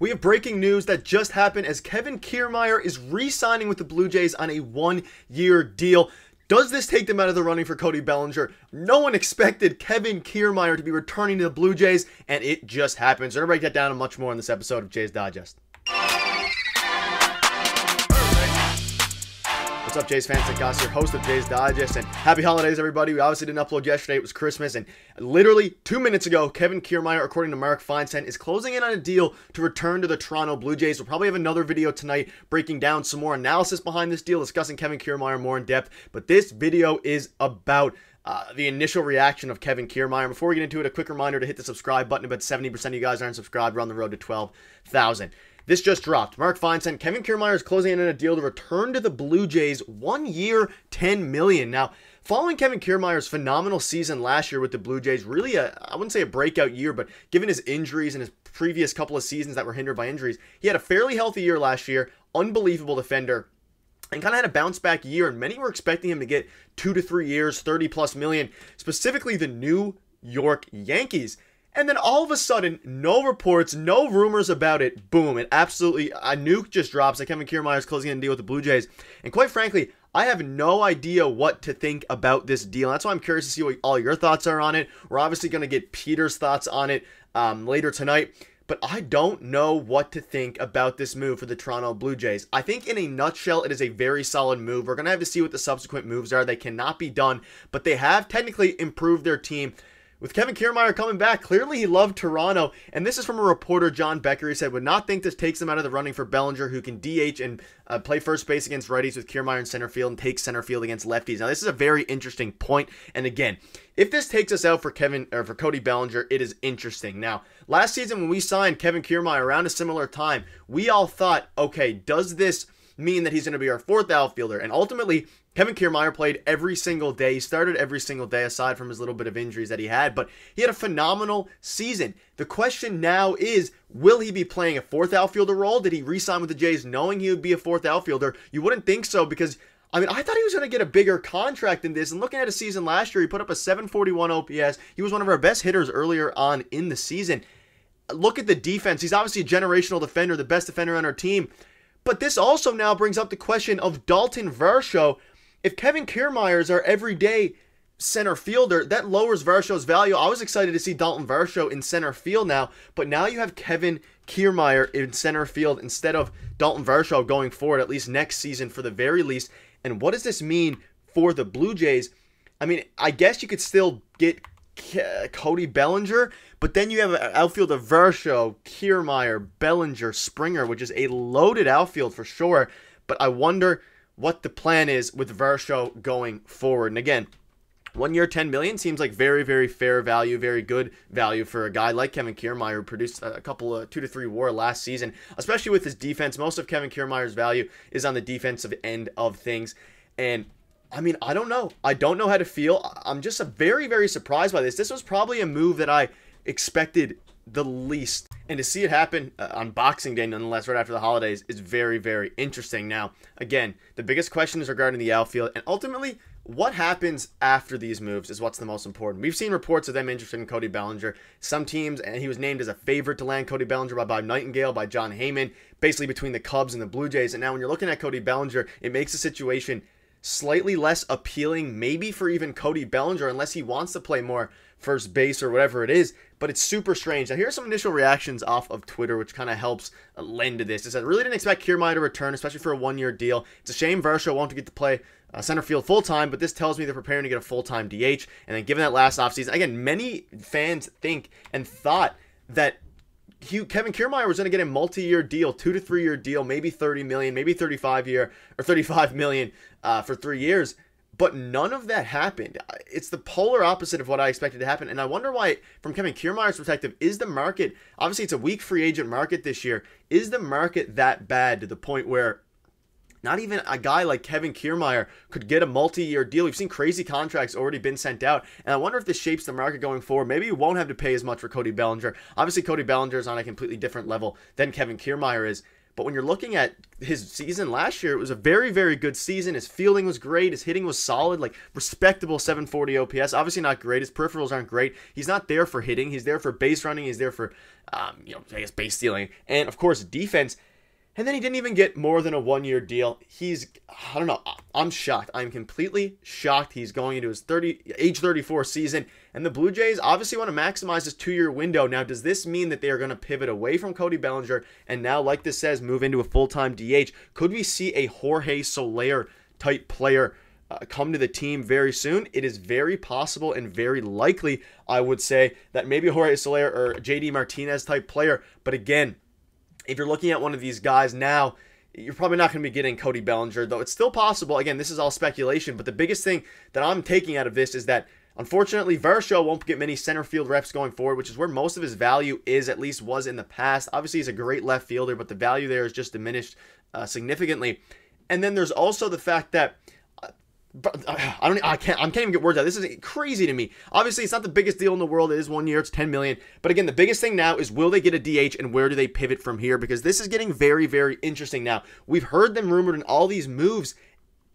We have breaking news that just happened as Kevin Kiermaier is re-signing with the Blue Jays on a one-year deal. Does this take them out of the running for Cody Bellinger? No one expected Kevin Kiermaier to be returning to the Blue Jays, and it just happens. We're going to break that down and much more in this episode of Jays Digest. What's up, Jays fans? It's Gosse, your host of Jays Digest, and happy holidays, everybody. We obviously didn't upload yesterday. It was Christmas, and literally 2 minutes ago, Kevin Kiermaier, according to Mark Feinstein, is closing in on a deal to return to the Toronto Blue Jays. We'll probably have another video tonight breaking down some more analysis behind this deal, discussing Kevin Kiermaier more in depth, but this video is about the initial reaction of Kevin Kiermaier. Before we get into it, a quick reminder to hit the subscribe button. About 70% of you guys aren't subscribed. We're on the road to 12,000. This just dropped. Mark Feinstein, Kevin Kiermaier is closing in on a deal to return to the Blue Jays, 1 year, $10 million. Now, following Kevin Kiermaier's phenomenal season last year with the Blue Jays, really I wouldn't say a breakout year, but given his injuries and his previous couple of seasons that were hindered by injuries, he had a fairly healthy year last year, unbelievable defender, and kind of had a bounce back year, and many were expecting him to get 2 to 3 years, 30+ million, specifically the New York Yankees. And then all of a sudden, no reports, no rumors about it. Boom. It absolutely, a nuke just drops that Kevin Kiermaier is closing in a deal with the Blue Jays. And quite frankly, I have no idea what to think about this deal. And that's why I'm curious to see what all your thoughts are on it. We're obviously going to get Peter's thoughts on it later tonight. But I don't know what to think about this move for the Toronto Blue Jays. I think in a nutshell, it is a very solid move. We're going to have to see what the subsequent moves are. They cannot be done, but they have technically improved their team. With Kevin Kiermaier coming back, clearly he loved Toronto, and this is from a reporter, John Becker. He said, would not think this takes them out of the running for Bellinger, who can DH and play first base against righties with Kiermaier in center field and take center field against lefties. Now, this is a very interesting point, and again, if this takes us out for Cody Bellinger, it is interesting. Now, last season when we signed Kevin Kiermaier around a similar time, we all thought, okay, does this mean that he's going to be our fourth outfielder? And ultimately, Kevin Kiermaier played every single day. He started every single day aside from his little bit of injuries that he had, but he had a phenomenal season. The question now is, will he be playing a fourth outfielder role? Did he re-sign with the Jays knowing he would be a fourth outfielder? You wouldn't think so, because I mean, I thought he was going to get a bigger contract than this. And looking at his season last year, he put up a 741 OPS. He was one of our best hitters earlier on in the season. Look at the defense. He's obviously a generational defender, the best defender on our team. But this also now brings up the question of Dalton Varsho. If Kevin Kiermaier is our everyday center fielder, that lowers Varsho's value. I was excited to see Dalton Varsho in center field now, but now you have Kevin Kiermaier in center field instead of Dalton Varsho going forward, at least next season for the very least. And what does this mean for the Blue Jays? I mean, I guess you could still get Cody Bellinger, but then you have an outfield of Varsho, Kiermaier, Bellinger, Springer, which is a loaded outfield for sure. But I wonder what the plan is with Varsho going forward. And again, 1 year, $10 million seems like very, very fair value, very good value for a guy like Kevin Kiermaier, who produced a couple of 2 to 3 WAR last season, especially with his defense. Most of Kevin Kiermaier's value is on the defensive end of things. And I mean, I don't know. I don't know how to feel. I'm just very, very surprised by this. This was probably a move that I expected the least. And to see it happen on Boxing Day, nonetheless, right after the holidays, is very, very interesting. Now, again, the biggest question is regarding the outfield. And ultimately, what happens after these moves is what's the most important. We've seen reports of them interested in Cody Bellinger. Some teams, and he was named as a favorite to land Cody Bellinger by Bob Nightingale, by John Heyman, basically between the Cubs and the Blue Jays. And now when you're looking at Cody Bellinger, it makes the situation slightly less appealing, maybe for even Cody Bellinger, unless he wants to play more first base or whatever it is. But it's super strange. Now, here's some initial reactions off of Twitter, which kind of helps lend to this. It says, I really didn't expect Kiermaier to return, especially for a 1 year deal. It's a shame Varsho won't get to play center field full-time, but this tells me they're preparing to get a full-time DH. And then given that last offseason, again, many fans think and thought that Kevin Kiermaier was going to get a multi-year deal, 2 to 3 year deal, maybe 30 million, maybe 35 million for 3 years. But none of that happened. It's the polar opposite of what I expected to happen. And I wonder why, from Kevin Kiermaier's perspective, is the market, obviously it's a weak free agent market this year, is the market that bad to the point where not even a guy like Kevin Kiermaier could get a multi-year deal? We've seen crazy contracts already been sent out, and I wonder if this shapes the market going forward. Maybe you won't have to pay as much for Cody Bellinger. Obviously, Cody Bellinger is on a completely different level than Kevin Kiermaier is, But when you're looking at his season last year, it was a very, very good season. His fielding was great. His hitting was solid, like respectable 740 OPS. Obviously not great. His peripherals aren't great. He's not there for hitting. He's there for base running. He's there for, I guess, base stealing. And, of course, defense. And then he didn't even get more than a one-year deal. I don't know. I'm shocked. I'm completely shocked. He's going into his age 34 season. And the Blue Jays obviously want to maximize this 2-year window. Now, does this mean that they are going to pivot away from Cody Bellinger and now, like this says, move into a full-time DH? Could we see a Jorge Soler type player come to the team very soon? It is very possible and very likely, I would say, that maybe Jorge Soler or JD Martinez type player. But again, if you're looking at one of these guys now, you're probably not going to be getting Cody Bellinger, though it's still possible. Again, this is all speculation, but the biggest thing that I'm taking out of this is that, unfortunately, Varsho won't get many center field reps going forward, which is where most of his value is, at least was in the past. Obviously, he's a great left fielder, but the value there is just diminished significantly. And then there's also the fact that I can't even get words out. This is crazy to me. Obviously, it's not the biggest deal in the world. It is 1 year. It's $10 million. But again, the biggest thing now is, will they get a DH and where do they pivot from here? Because this is getting very, very interesting now. We've heard them rumored in all these moves,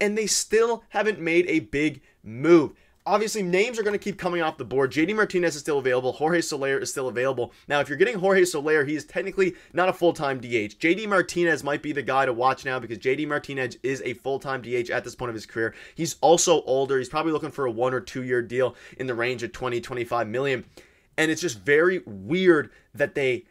and they still haven't made a big move. Obviously, names are going to keep coming off the board. JD Martinez is still available. Jorge Soler is still available. Now, if you're getting Jorge Soler, he is technically not a full-time DH. JD Martinez might be the guy to watch now because JD Martinez is a full-time DH at this point of his career. He's also older. He's probably looking for a 1 or 2 year deal in the range of $20-25 million. And it's just very weird that they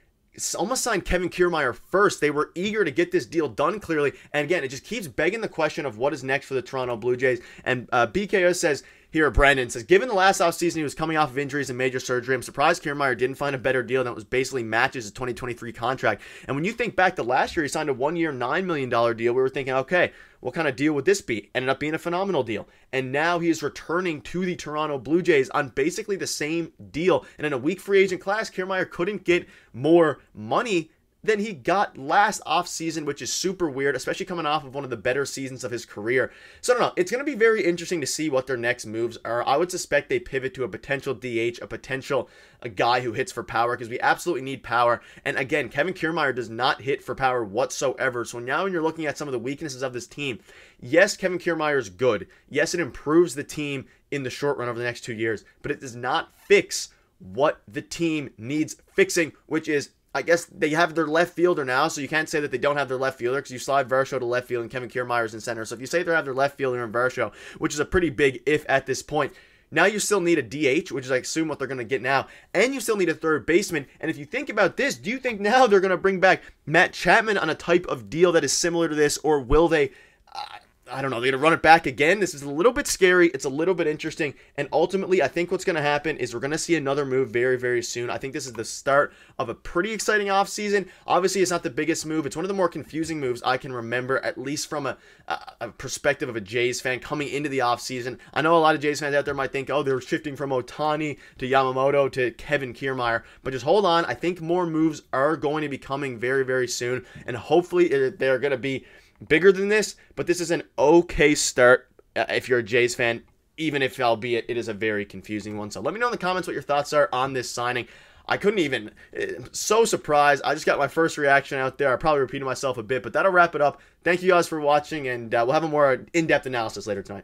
almost signed Kevin Kiermaier first. They were eager to get this deal done clearly. And again, it just keeps begging the question of what is next for the Toronto Blue Jays. And BKO says, here, Brandon says, given the last offseason he was coming off of injuries and major surgery, I'm surprised Kiermaier didn't find a better deal that was basically matches his 2023 contract. And when you think back to last year, he signed a 1-year, $9 million deal. We were thinking, okay, what kind of deal would this be? Ended up being a phenomenal deal. And now he is returning to the Toronto Blue Jays on basically the same deal. And in a weak free agent class, Kiermaier couldn't get more money than he got last offseason, which is super weird, especially coming off of one of the better seasons of his career. So I don't know. It's going to be very interesting to see what their next moves are. I would suspect they pivot to a potential DH, a guy who hits for power, because we absolutely need power. And again, Kevin Kiermaier does not hit for power whatsoever. So now when you're looking at some of the weaknesses of this team, yes, Kevin Kiermaier is good. Yes, it improves the team in the short run over the next 2 years, but it does not fix what the team needs fixing, which is, I guess they have their left fielder now, so you can't say that they don't have their left fielder because you slide Varsho to left field and Kevin Kiermaier's in center. So if you say they have their left fielder in Varsho, which is a pretty big if at this point, now you still need a DH, which is I assume what they're going to get now, and you still need a third baseman. And if you think about this, do you think now they're going to bring back Matt Chapman on a type of deal that is similar to this, or will they... I don't know, they're going to run it back again? This is a little bit scary. It's a little bit interesting. And ultimately, I think what's going to happen is we're going to see another move very, very soon. I think this is the start of a pretty exciting offseason. Obviously, it's not the biggest move. It's one of the more confusing moves I can remember, at least from a perspective of a Jays fan coming into the offseason. I know a lot of Jays fans out there might think, oh, they're shifting from Ohtani to Yamamoto to Kevin Kiermaier. But just hold on. I think more moves are going to be coming very, very soon. And hopefully, they're going to be bigger than this, but this is an okay start if you're a Jays fan, even if, albeit, it is a very confusing one. So let me know in the comments what your thoughts are on this signing. I couldn't even, so surprised. I just got my first reaction out there. I probably repeated myself a bit, but that'll wrap it up. Thank you guys for watching, and we'll have a more in-depth analysis later tonight.